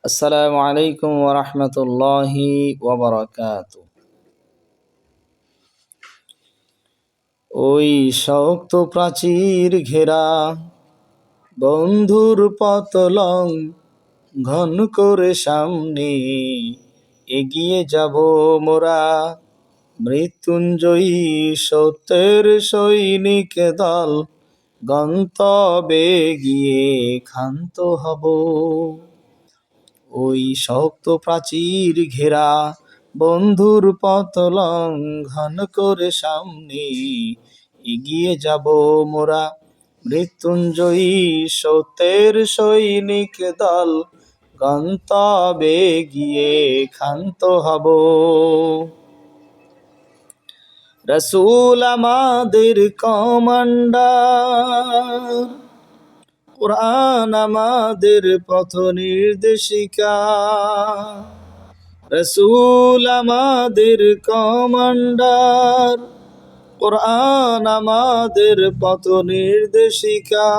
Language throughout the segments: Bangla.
আসসালামু আলাইকুম ওয়া রাহমাতুল্লাহি ওয়া বারাকাতুহু। ওই শক্ত প্রাচীর ঘেরা বন্ধুর পতলং ঘন করে সামনে এগিয়ে যাব মোরা, মৃত্যুঞ্জয়ী সত্যের সৈনিক দল, গন্তব্যে গিয়ে ক্ষান্ত হব। ওই শক্ত প্রাচীর ঘেরা বন্ধুর পথ লঙ্ঘন করে সামনে এগিয়ে যাব মোরা, মৃত্যুঞ্জয়ী সত্যের সৈনিক দল, গন্তব্যে গিয়ে ক্ষান্ত হব। রাসূল আমাদের কমান্ডার, কুরআন আমাদের পথ নির্দেশিকা। রাসূল আমাদের কমান্ডার, কুরআন আমাদের পথ নির্দেশিকা।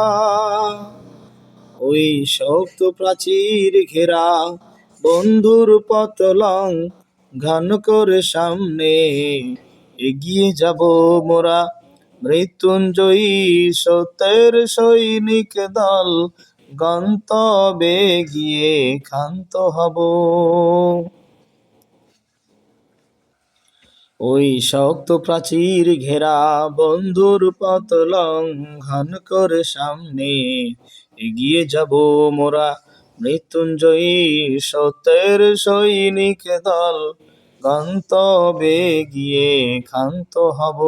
ওই শক্ত প্রাচীর ঘেরা বন্ধুর পথ লঙ্ঘন করে সামনে এগিয়ে যাব মোরা, মৃত্যুঞ্জয়ী সত্যের সৈনিক দল, গন্তব্যে গিয়ে ক্ষান্ত হব। ওই শক্ত প্রাচীর ঘেরা বন্ধুর পথ লঙ্ঘন করে সামনে এগিয়ে যাব মোরা, মৃত্যুঞ্জয়ী সত্যের সৈনিক দল, গন্তব্যে গিয়ে ক্ষান্ত হব।